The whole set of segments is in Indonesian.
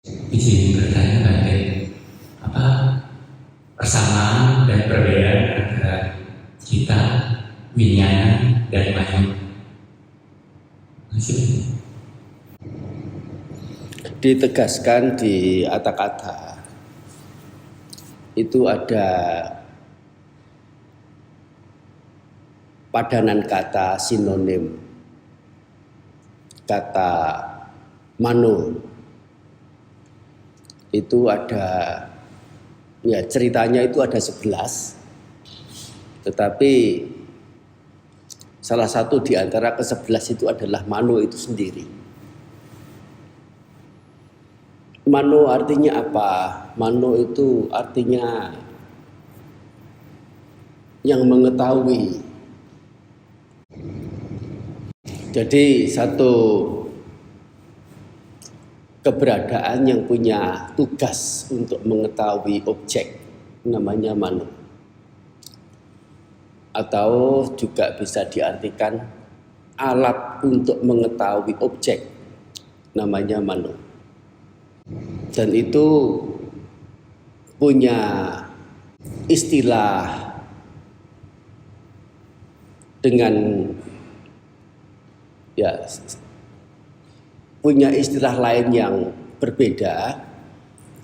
Izin bertanya terkait apa persamaan dan perbedaan antara kita, winyana, dan manu. Masih Ditegaskan di kata-kata itu ada padanan kata sinonim kata mano. Itu ada, ya ceritanya itu ada 11, tetapi salah satu di antara ke-11 itu adalah mano itu sendiri. Mano artinya apa? Mano itu artinya yang mengetahui. Jadi satu keberadaan yang punya tugas untuk mengetahui objek namanya mano. Atau juga bisa diartikan alat untuk mengetahui objek namanya mano. Dan itu punya istilah dengan punya istilah lain yang berbeda,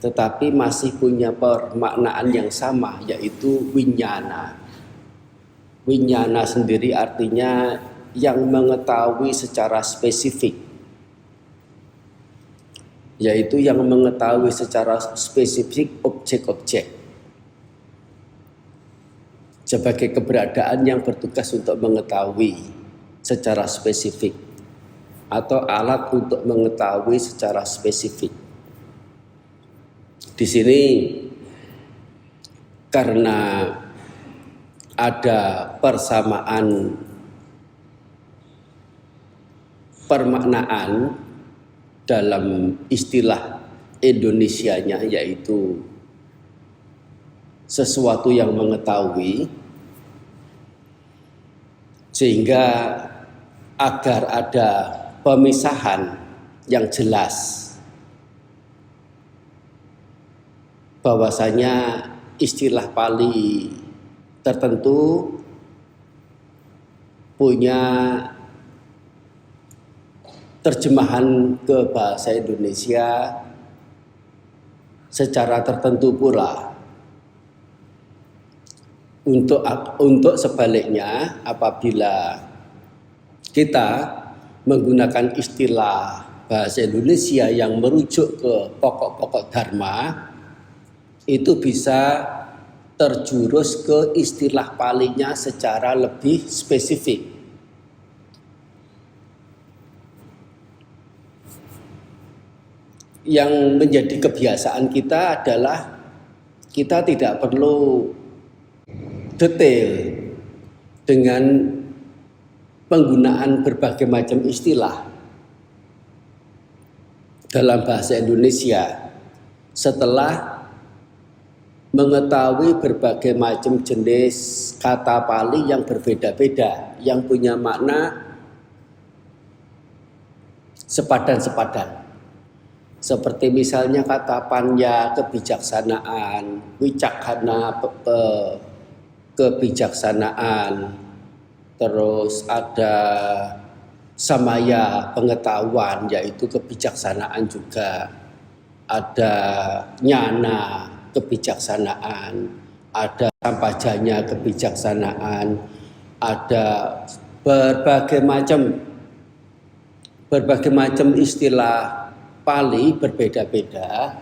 tetapi masih punya permaknaan yang sama, yaitu winyana. Winyana sendiri artinya yang mengetahui secara spesifik, yaitu yang mengetahui secara spesifik objek-objek sebagai keberadaan yang bertugas untuk mengetahui secara spesifik atau alat untuk mengetahui secara spesifik. Di sini karena ada persamaan permaknaan dalam istilah Indonesianya, yaitu sesuatu yang mengetahui, sehingga agar ada pemisahan yang jelas bahwasanya istilah Pali tertentu punya terjemahan ke bahasa Indonesia secara tertentu pula. Untuk sebaliknya, apabila kita menggunakan istilah bahasa Indonesia yang merujuk ke pokok-pokok dharma, itu bisa terjurus ke istilah Palinya secara lebih spesifik. Yang menjadi kebiasaan kita adalah kita tidak perlu detail dengan penggunaan berbagai macam istilah dalam bahasa Indonesia setelah mengetahui berbagai macam jenis kata Pali yang berbeda-beda, yang punya makna sepadan-sepadan. Seperti misalnya kata panya, kebijaksanaan, wicaksana, kebijaksanaan, terus ada samaya, pengetahuan, yaitu kebijaksanaan juga, ada nyana, kebijaksanaan, ada sampajanya, kebijaksanaan, ada berbagai macam istilah Pali berbeda-beda.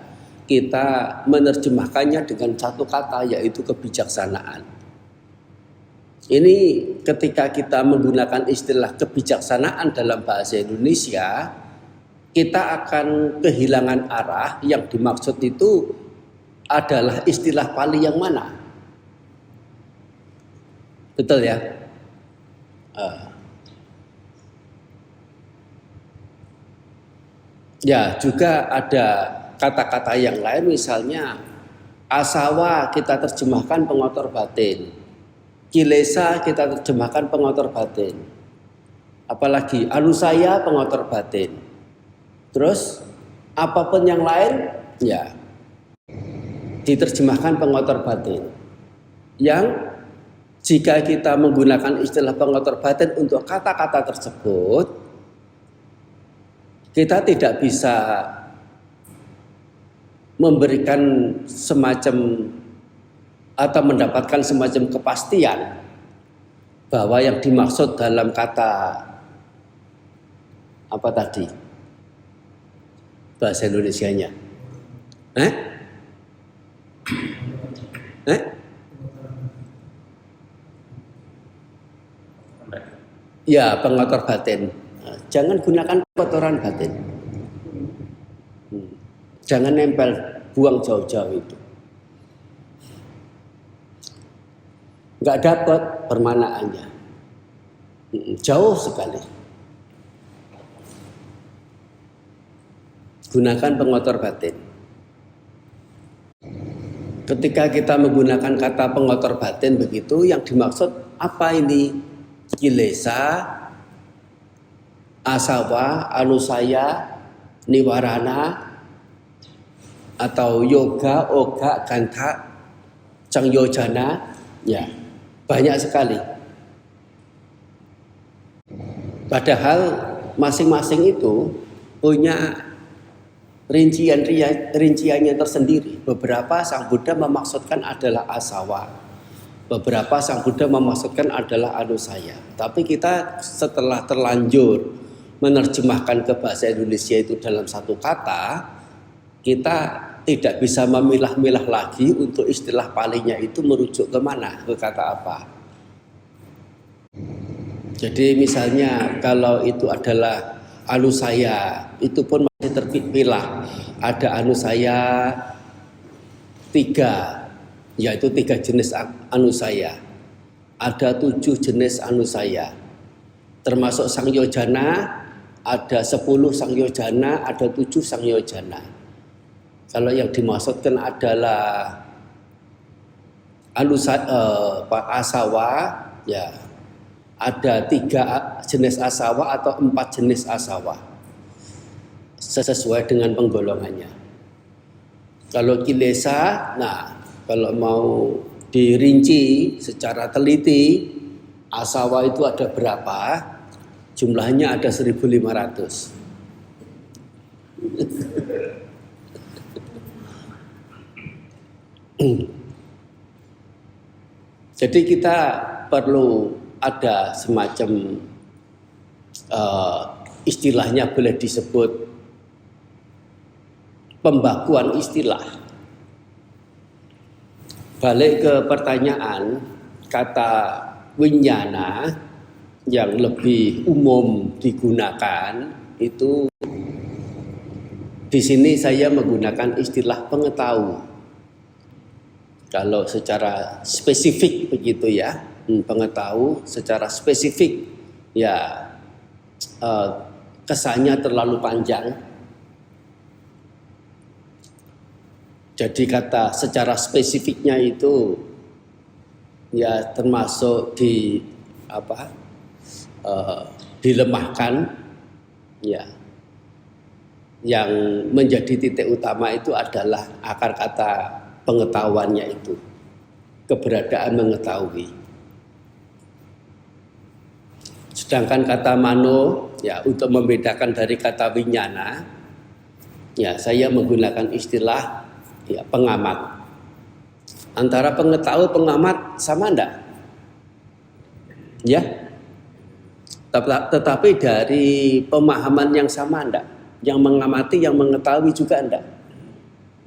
Kita menerjemahkannya dengan satu kata, yaitu kebijaksanaan. Ini ketika kita menggunakan istilah kebijaksanaan dalam bahasa Indonesia, kita akan kehilangan arah. Yang dimaksud itu adalah istilah Pali yang mana? Betul ya? Ya, juga ada kata-kata yang lain, misalnya asawa kita terjemahkan pengotor batin, kilesa kita terjemahkan pengotor batin, apalagi anusaya pengotor batin. Terus apapun yang lain ya diterjemahkan pengotor batin. Yang jika kita menggunakan istilah pengotor batin untuk kata-kata tersebut, kita tidak bisa memberikan semacam atau mendapatkan semacam kepastian bahwa yang dimaksud dalam kata apa tadi bahasa Indonesianya, ya pengotor batin. Jangan gunakan kotoran batin. Jangan nempel, buang jauh-jauh itu. Nggak dapat permanaannya. Jauh sekali. Gunakan pengotor batin. Ketika kita menggunakan kata pengotor batin begitu, yang dimaksud apa ini? Kilesa, asawa, anusaya, niwarana, atau yoga, oga, gantha, cangyojana, ya banyak sekali. Padahal masing-masing itu punya rinciannya tersendiri. Beberapa Sang Buddha memaksudkan adalah asawa, beberapa Sang Buddha memaksudkan adalah anusaya. Tapi kita setelah terlanjur menerjemahkan ke bahasa Indonesia itu dalam satu kata, kita tidak bisa memilah-milah lagi untuk istilah palinya itu merujuk kemana, ke kata apa. Jadi misalnya kalau itu adalah anusaya, itu pun masih terpilah. Ada anusaya 3, yaitu 3 jenis anusaya. Ada 7 jenis anusaya. Termasuk sangyojana, ada 10 sangyojana, ada 7 sangyojana. Kalau yang dimaksudkan adalah asawa, ya ada 3 jenis asawa atau 4 jenis asawa sesuai dengan penggolongannya. Kalau kilesa, nah kalau mau dirinci secara teliti, asawa itu ada berapa? Jumlahnya ada 1.500. Jadi kita perlu ada semacam istilahnya boleh disebut pembakuan istilah. Balik ke pertanyaan, kata winyana yang lebih umum digunakan itu di sini saya menggunakan istilah pengetahu. Kalau secara spesifik begitu ya, pengetahu secara spesifik ya kesannya terlalu panjang. Jadi kata secara spesifiknya itu ya termasuk dilemahkan ya. Yang menjadi titik utama itu adalah akar kata pengetahuannya itu, keberadaan mengetahui. Sedangkan kata mano ya untuk membedakan dari kata winyana ya saya menggunakan istilah ya pengamat. Antara pengetahuan pengamat sama enggak? Ya. Tetapi dari pemahaman yang sama enggak? Yang mengamati, yang mengetahui juga enggak?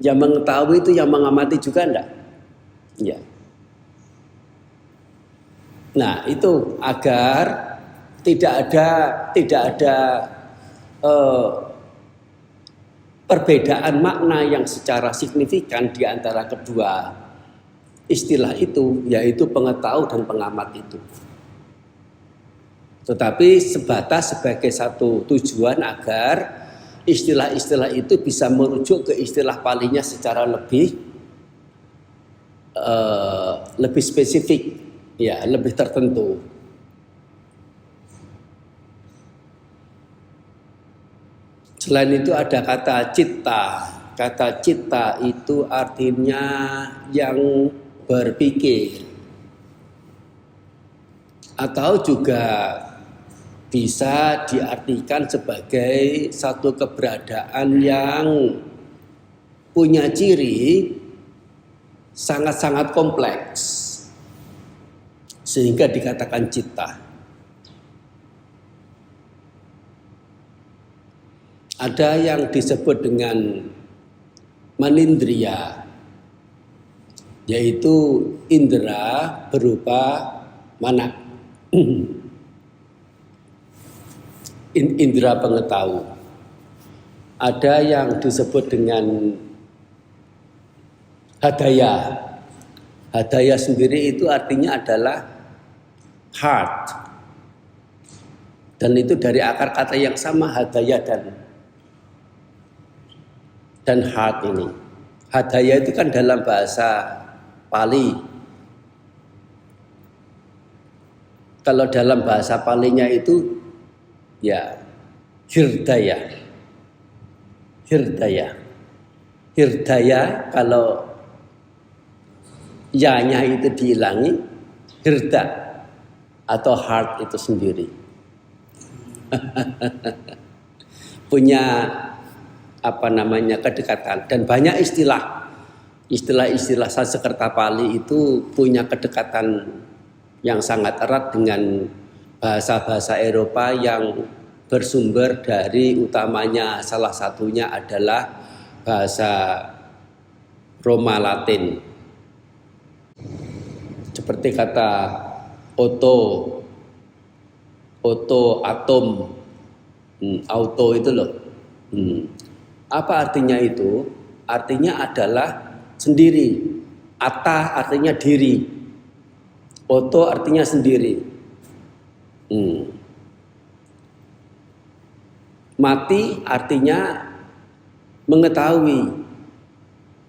Yang mengetahui itu yang mengamati juga enggak? Ya. Nah, itu agar tidak ada perbedaan makna yang secara signifikan di antara kedua istilah itu, yaitu pengetahuan dan pengamat itu. Tetapi sebatas sebagai satu tujuan agar istilah-istilah itu bisa merujuk ke istilah palinya secara lebih spesifik, ya, lebih tertentu. Selain itu ada kata citta. Kata citta itu artinya yang berpikir. Atau juga bisa diartikan sebagai satu keberadaan yang punya ciri sangat-sangat kompleks sehingga dikatakan citta. Ada yang disebut dengan manindriya, yaitu indera berupa mana? Indera pengetahuan. Ada yang disebut dengan hadaya. Hadaya sendiri itu artinya adalah heart. Dan itu dari akar kata yang sama, hadaya dan heart ini. Hadaya itu kan dalam bahasa Pali. Kalau dalam bahasa Palinya itu ya hirdaya. Hirdaya kalau ya-nya itu dihilangi, hirda atau heart itu sendiri. Punya kedekatan, dan banyak istilah Sanskerta Pali itu punya kedekatan yang sangat erat dengan bahasa-bahasa Eropa yang bersumber dari utamanya salah satunya adalah bahasa Roma Latin. Seperti kata auto atom, auto itu loh. Apa artinya itu? Artinya adalah sendiri. Ata artinya diri. Auto artinya sendiri. Mati artinya mengetahui,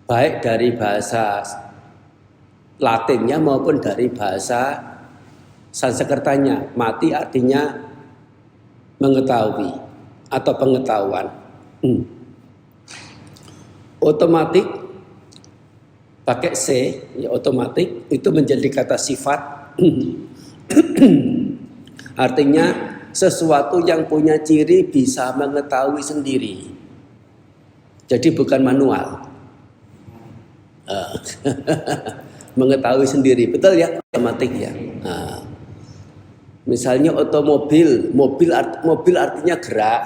baik dari bahasa Latinnya maupun dari bahasa Sanskertanya. Mati artinya mengetahui atau pengetahuan. Otomatik pakai C, ya, otomatik itu menjadi kata sifat. Artinya sesuatu yang punya ciri bisa mengetahui sendiri. Jadi bukan manual. Mengetahui sendiri, betul ya, otomatik ya. Misalnya otomobil, mobil artinya gerak,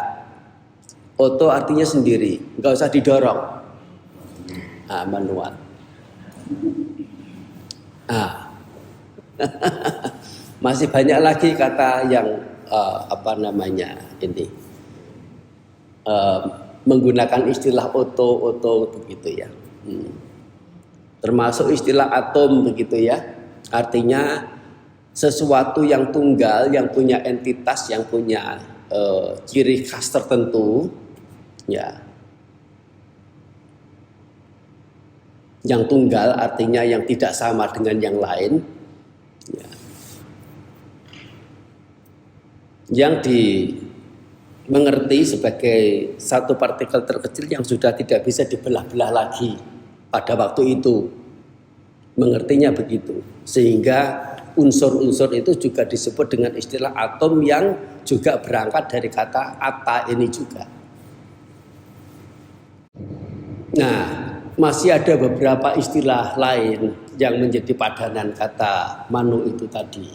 oto artinya sendiri, nggak usah didorong. Manual. Masih banyak lagi kata yang menggunakan istilah oto begitu ya. Termasuk istilah atom begitu ya. Artinya sesuatu yang tunggal, yang punya entitas, yang punya ciri khas tertentu, ya. Yang tunggal artinya yang tidak sama dengan yang lain, ya. Yang dimengerti sebagai satu partikel terkecil yang sudah tidak bisa dibelah-belah lagi pada waktu itu. Mengertinya begitu. Sehingga unsur-unsur itu juga disebut dengan istilah atom yang juga berangkat dari kata ata ini juga. Nah, masih ada beberapa istilah lain yang menjadi padanan kata manu itu tadi.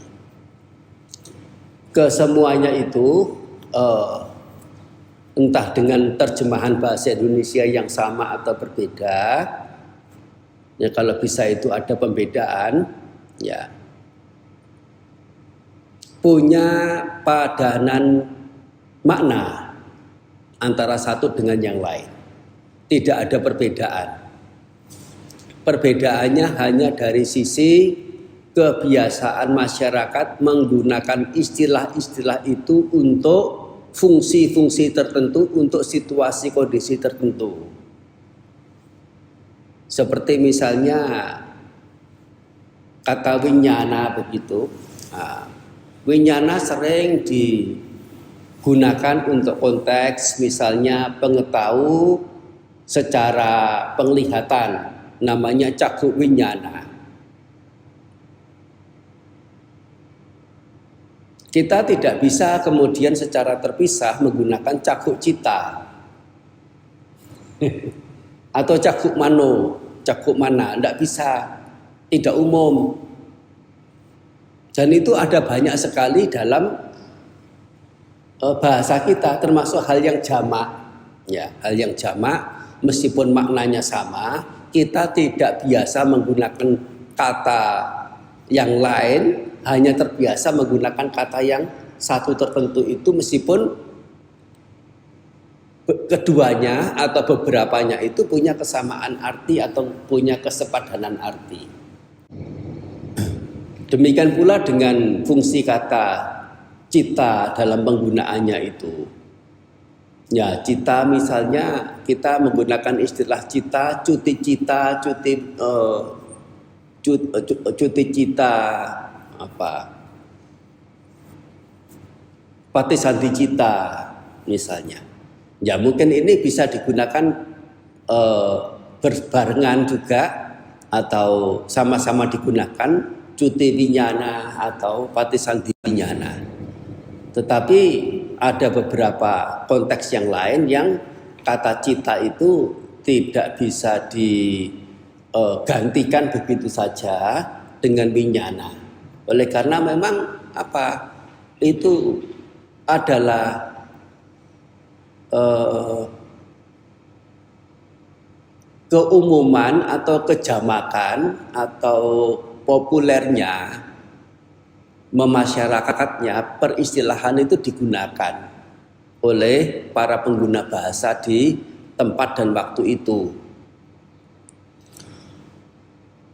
Kesemuanya itu entah dengan terjemahan bahasa Indonesia yang sama atau berbeda, ya kalau bisa itu ada pembedaan, ya punya padanan makna antara satu dengan yang lain. Tidak ada perbedaan. Perbedaannya hanya dari sisi kebiasaan masyarakat menggunakan istilah-istilah itu untuk fungsi-fungsi tertentu, untuk situasi kondisi tertentu. Seperti misalnya kata winyana begitu. Winyana sering gunakan untuk konteks misalnya pengetahu secara penglihatan, namanya cakshu winyana. Kita tidak bisa kemudian secara terpisah menggunakan cakshu cita atau cakshu mano, cakshu mana, tidak bisa, tidak umum. Dan itu ada banyak sekali dalam bahasa kita, termasuk hal yang jamak. Ya, hal yang jamak meskipun maknanya sama, kita tidak biasa menggunakan kata yang lain, hanya terbiasa menggunakan kata yang satu tertentu itu, meskipun keduanya atau beberapanya itu punya kesamaan arti atau punya kesepadanan arti. Demikian pula dengan fungsi kata cita dalam penggunaannya itu. Ya, cita misalnya kita menggunakan istilah cita, cuti cita, cuti cita, patisanti cita misalnya. Ya, mungkin ini bisa digunakan berbarengan juga atau sama-sama digunakan, cuti winyana atau patisanti winyana. Tetapi ada beberapa konteks yang lain yang kata cita itu tidak bisa digantikan begitu saja dengan winyana. Oleh karena memang itu adalah keumuman atau kejamakan atau populernya memasyarakatnya, peristilahan itu digunakan oleh para pengguna bahasa di tempat dan waktu itu.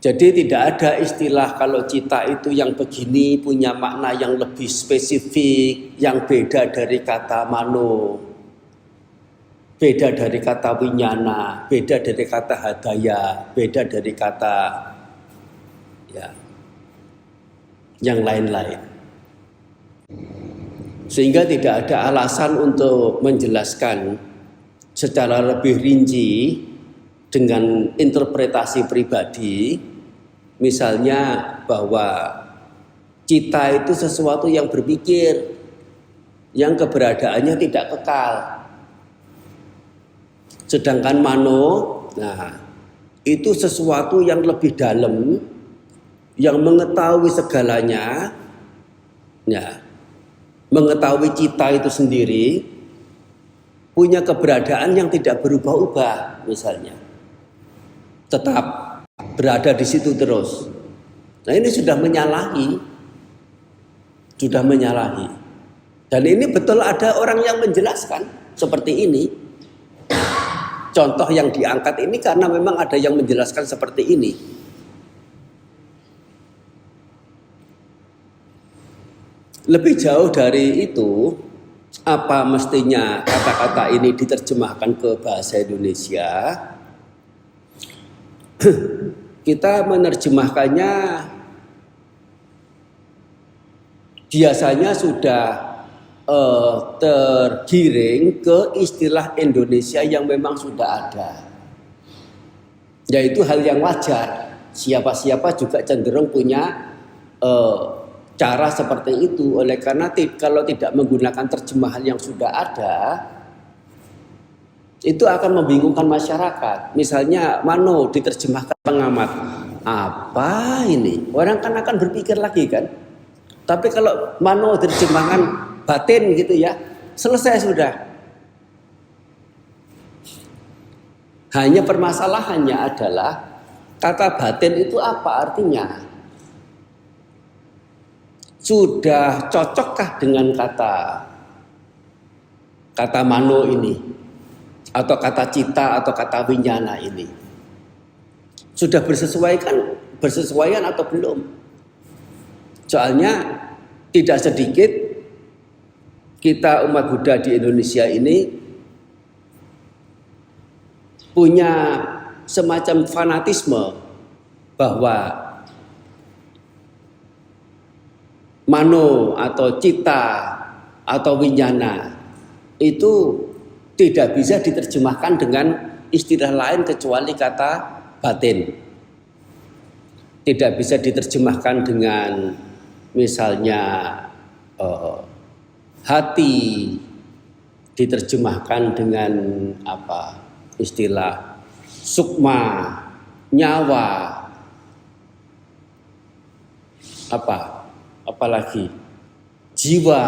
Jadi tidak ada istilah kalau cita itu yang begini punya makna yang lebih spesifik, yang beda dari kata mano, beda dari kata winyana, beda dari kata hadaya, beda dari kata yang lain-lain. Sehingga tidak ada alasan untuk menjelaskan secara lebih rinci dengan interpretasi pribadi, misalnya bahwa cita itu sesuatu yang berpikir, yang keberadaannya tidak kekal. Sedangkan mano, itu sesuatu yang lebih dalam, yang mengetahui segalanya, mengetahui cita itu sendiri, punya keberadaan yang tidak berubah-ubah misalnya, tetap berada di situ terus. Nah, ini sudah menyalahi. Dan ini betul ada orang yang menjelaskan seperti ini. Contoh yang diangkat ini karena memang ada yang menjelaskan seperti ini. Lebih jauh dari itu, apa mestinya kata-kata ini diterjemahkan ke bahasa Indonesia? Kita menerjemahkannya biasanya sudah tergiring ke istilah Indonesia yang memang sudah ada. Yaitu hal yang wajar. Siapa-siapa juga cenderung punya cara seperti itu. Oleh karena kalau tidak menggunakan terjemahan yang sudah ada, itu akan membingungkan masyarakat. Misalnya mano diterjemahkan pengamat, apa ini? Orang kan akan berpikir lagi kan. Tapi kalau mano diterjemahkan batin gitu ya, selesai sudah. Hanya permasalahannya adalah kata batin itu apa artinya? Sudah cocokkah dengan kata mano ini, atau kata cita atau kata winyana ini? Sudah bersesuaian atau belum? Soalnya tidak sedikit kita umat Buddha di Indonesia ini punya semacam fanatisme bahwa mano atau cita atau winyana itu tidak bisa diterjemahkan dengan istilah lain kecuali kata batin. Tidak bisa diterjemahkan dengan misalnya hati, diterjemahkan dengan apa istilah sukma, nyawa, apalagi jiwa,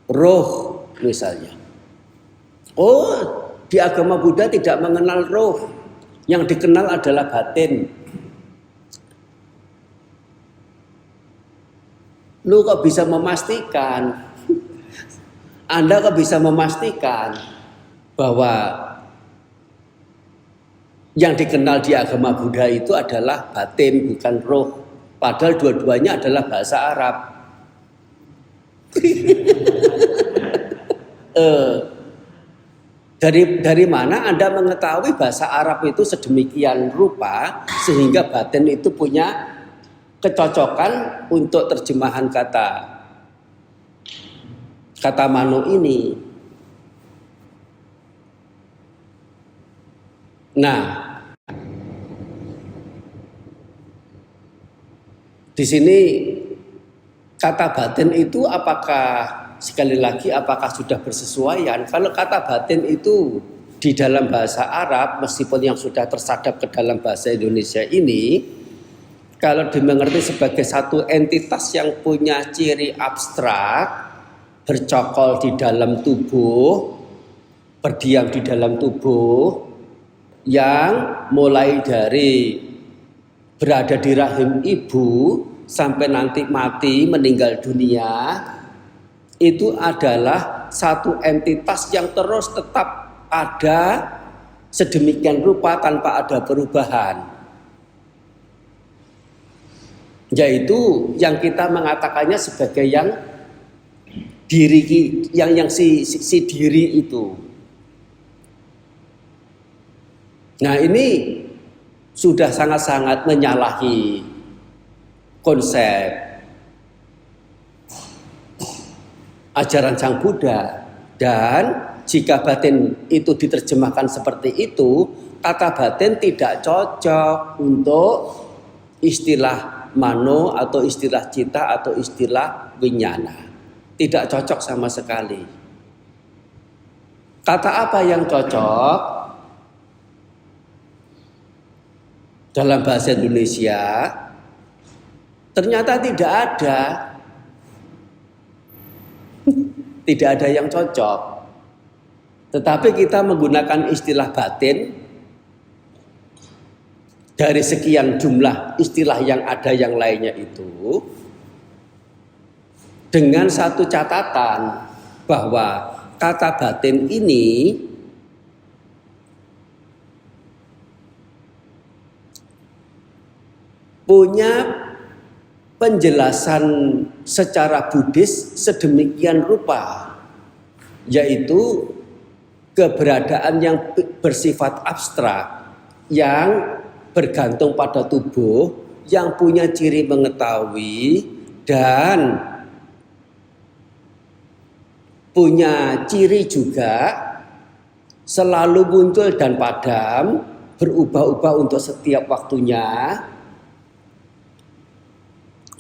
roh misalnya. Oh, di agama Buddha tidak mengenal roh, yang dikenal adalah batin. Lu kok bisa memastikan? Anda kok bisa memastikan bahwa yang dikenal di agama Buddha itu adalah batin, bukan roh. Padahal dua-duanya adalah bahasa Arab. Dari mana Anda mengetahui bahasa Arab itu sedemikian rupa sehingga batin itu punya kecocokan untuk terjemahan kata mano ini. Nah, di sini kata batin itu apakah sudah bersesuaian? Kalau kata batin itu di dalam bahasa Arab, meskipun yang sudah tersadap ke dalam bahasa Indonesia ini, kalau dimengerti sebagai satu entitas yang punya ciri abstrak, bercokol di dalam tubuh, berdiam di dalam tubuh, yang mulai dari berada di rahim ibu sampai nanti mati meninggal dunia, itu adalah satu entitas yang terus tetap ada sedemikian rupa tanpa ada perubahan. Yaitu yang kita mengatakannya sebagai yang diri, yang si diri itu. Nah, ini sudah sangat-sangat menyalahi konsep ajaran Sang Buddha. Dan jika batin itu diterjemahkan seperti itu, kata batin tidak cocok untuk istilah mano atau istilah cita atau istilah winyana. Tidak cocok sama sekali. Kata apa yang cocok dalam bahasa Indonesia? Ternyata tidak ada. Tidak ada yang cocok. Tetapi kita menggunakan istilah batin dari sekian jumlah istilah yang ada yang lainnya itu, dengan satu catatan bahwa kata batin ini punya penjelasan secara Buddhis sedemikian rupa, yaitu keberadaan yang bersifat abstrak, yang bergantung pada tubuh, yang punya ciri mengetahui dan punya ciri juga selalu muncul dan padam, berubah-ubah untuk setiap waktunya.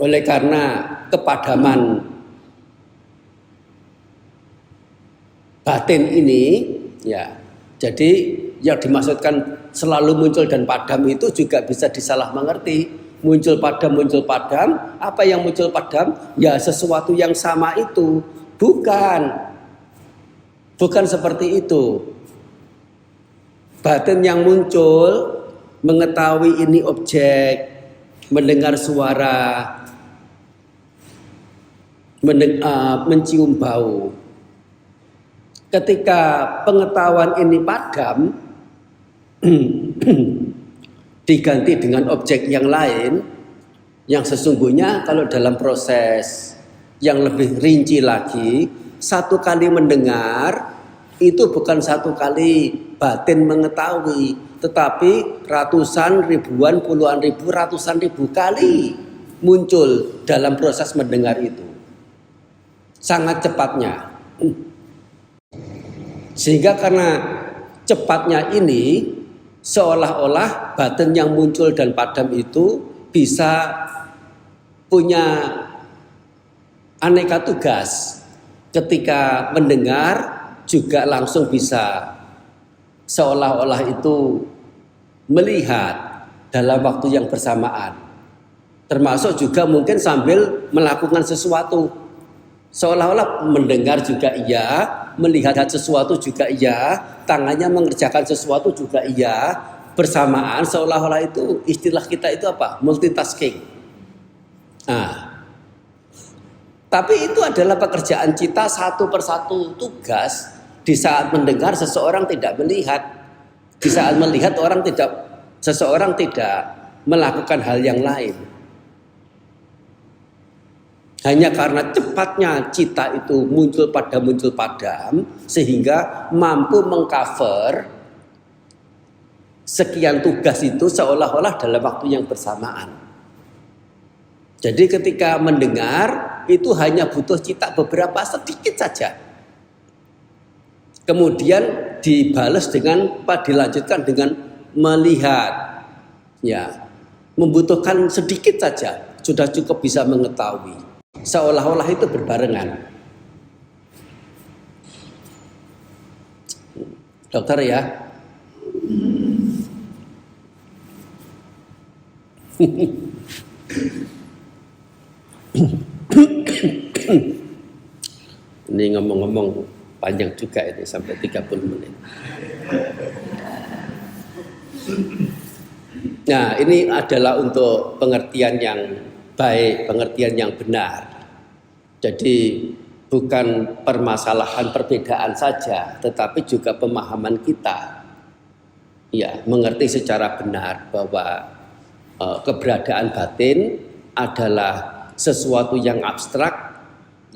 Oleh karena kepadaman batin ini, ya, jadi yang dimaksudkan selalu muncul dan padam itu juga bisa disalah mengerti. Muncul padam. Apa yang muncul padam? Ya sesuatu yang sama itu. Bukan seperti itu. Batin yang muncul, mengetahui ini objek, mendengar suara, mencium bau. Ketika pengetahuan ini padam, diganti dengan objek yang lain, yang sesungguhnya kalau dalam proses yang lebih rinci lagi, satu kali mendengar itu bukan satu kali batin mengetahui, tetapi ratusan, ribuan, puluhan ribu, ratusan ribu kali muncul dalam proses mendengar itu. Sangat cepatnya. Sehingga karena cepatnya ini seolah-olah batin yang muncul dan padam itu bisa punya aneka tugas. Ketika mendengar juga langsung bisa seolah-olah itu melihat dalam waktu yang bersamaan. Termasuk juga mungkin sambil melakukan sesuatu. Seolah-olah mendengar juga iya, melihat sesuatu juga iya, tangannya mengerjakan sesuatu juga iya, bersamaan seolah-olah itu istilah kita itu apa? Multitasking. Nah, tapi itu adalah pekerjaan kita satu persatu tugas. Di saat mendengar seseorang tidak melihat, di saat melihat seseorang tidak melakukan hal yang lain. Hanya karena cepatnya cita itu muncul padam sehingga mampu mengcover sekian tugas itu seolah-olah dalam waktu yang bersamaan. Jadi ketika mendengar itu hanya butuh cita beberapa sedikit saja. Kemudian dilanjutkan dengan melihat. Ya, membutuhkan sedikit saja sudah cukup bisa mengetahui. Seolah-olah itu berbarengan. Dokter ya. Ini ngomong-ngomong panjang juga ini sampai 30 menit. Nah, ini adalah untuk pengertian yang baik, pengertian yang benar. Jadi bukan permasalahan perbedaan saja, tetapi juga pemahaman kita. Ya, mengerti secara benar bahwa keberadaan batin adalah sesuatu yang abstrak,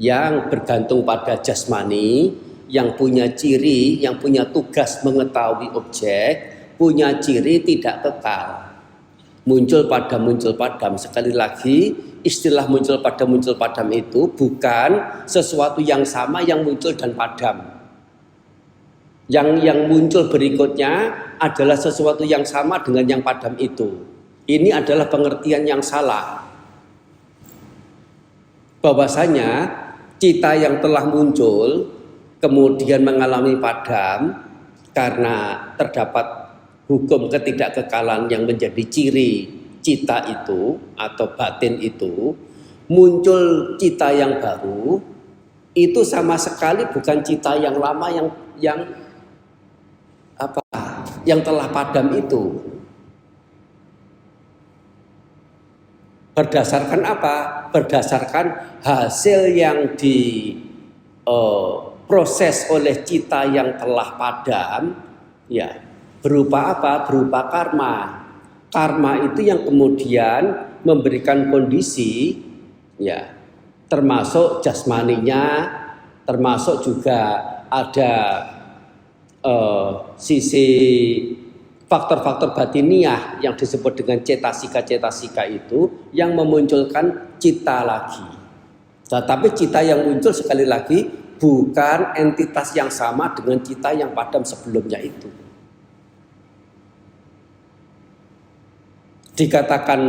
yang bergantung pada jasmani, yang punya ciri, yang punya tugas mengetahui objek, punya ciri tidak kekal. Muncul padam. Sekali lagi, istilah muncul padam itu bukan sesuatu yang sama yang muncul dan padam. Yang muncul berikutnya adalah sesuatu yang sama dengan yang padam itu. Ini adalah pengertian yang salah. Bahwasanya cita yang telah muncul kemudian mengalami padam karena terdapat hukum ketidakkekalan yang menjadi ciri cita itu atau batin itu, muncul cita yang baru, itu sama sekali bukan cita yang lama yang telah padam itu. Berdasarkan apa? Berdasarkan hasil yang diproses oleh cita yang telah padam, ya. Berupa apa? Berupa karma. Karma itu yang kemudian memberikan kondisi, ya, termasuk jasmaninya, termasuk juga ada sisi faktor-faktor batiniah yang disebut dengan cetasika itu yang memunculkan cita lagi. Tetapi cita yang muncul sekali lagi bukan entitas yang sama dengan cita yang padam sebelumnya itu. Dikatakan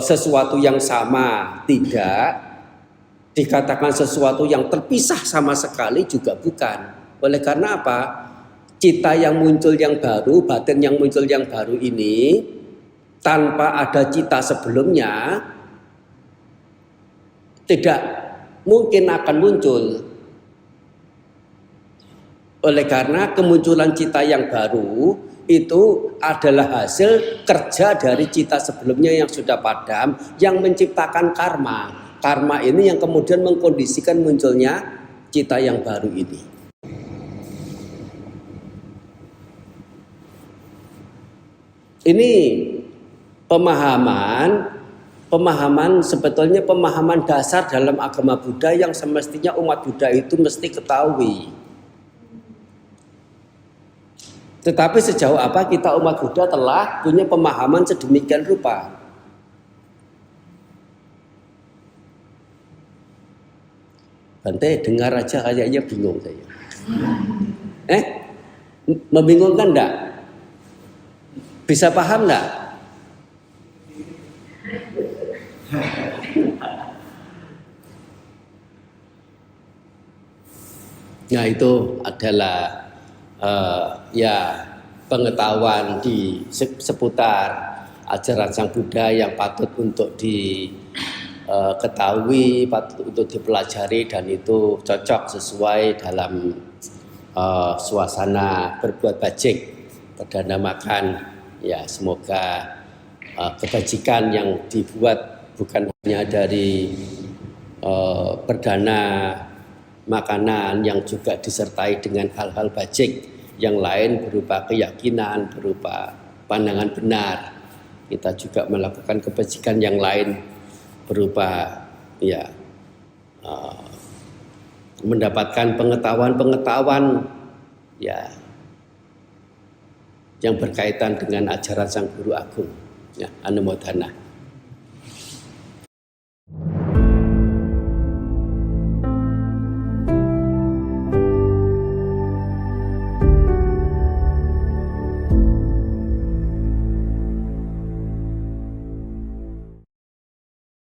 sesuatu yang sama tidak, dikatakan sesuatu yang terpisah sama sekali juga bukan. Oleh karena apa? Cita yang muncul yang baru, batin yang muncul yang baru ini tanpa ada cita sebelumnya tidak mungkin akan muncul. Oleh karena kemunculan cita yang baru itu adalah hasil kerja dari cita sebelumnya yang sudah padam, yang menciptakan karma. Karma ini yang kemudian mengkondisikan munculnya cita yang baru ini. Ini pemahaman sebetulnya pemahaman dasar dalam agama Buddha yang semestinya umat Buddha itu mesti ketahui. Tetapi sejauh apa kita umat Buddha telah punya pemahaman sedemikian rupa? Bante dengar aja kayaknya bingung saya. Membingungkan enggak? Bisa paham enggak? Nah itu adalah ya pengetahuan di seputar ajaran Sang Buddha yang patut untuk diketahui, patut untuk dipelajari, dan itu cocok sesuai dalam suasana berbuat bajik perdana makan. Ya semoga kebajikan yang dibuat bukan hanya dari perdana makanan yang juga disertai dengan hal-hal bajik yang lain berupa keyakinan, berupa pandangan benar. Kita juga melakukan kebajikan yang lain berupa ya mendapatkan pengetahuan ya yang berkaitan dengan ajaran Sang Guru Agung. Ya, anumodana.